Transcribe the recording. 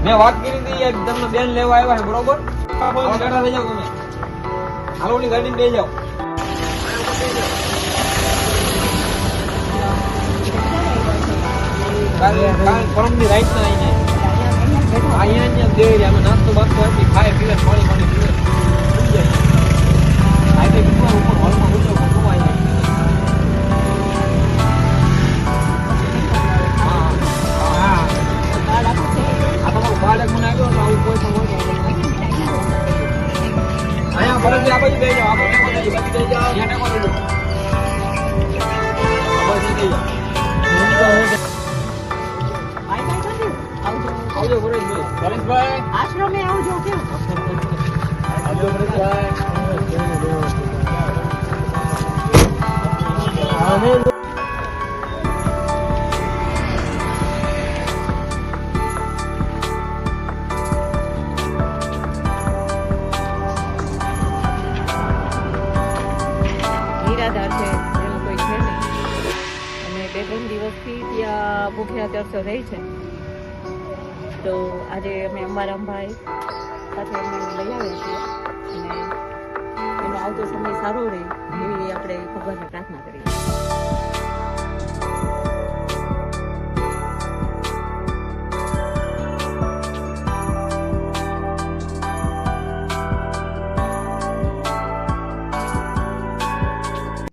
મેં વાત કરી હતી તમને બેન લેવા આવ્યા છે બરોબર બેઠા થઈ જાવ તમે હાલોની ગાડીમાં બેસી જાઓ પરમની રાઈટ ના અહીંયા દે અમે નાસ્તો બાસ્તો આપી ખાય પીવે પાણી પાણી પીવે આજે ઉપર હોલમાં ઉતરો ઘુમાય બાળક મને આવ્યો ને આવું કોઈ પણ અહીંયા ફરજ આ બાજુ બેસી જાઓ આ બાજુ બેસી જાઓ અહીંયા ટેકો દેજો આ બાજુ બેસી જાઓ આવજો પરેશભાઈ આશ્રમે આવજો કેમ આવજો પરેશભાઈ નિરાધાર છે એનું કોઈ છે નહીં અને 2-3 દિવસથી ત્યાં ભૂખ્યા તરસો રહી છે તો આજે અમે અંબારામભાઈ સાથે એમને લઈ આવ્યા છીએ અને એનો આવતો સમય સારો રહે એવી આપણે ભગવાનને પ્રાર્થના કરીએ.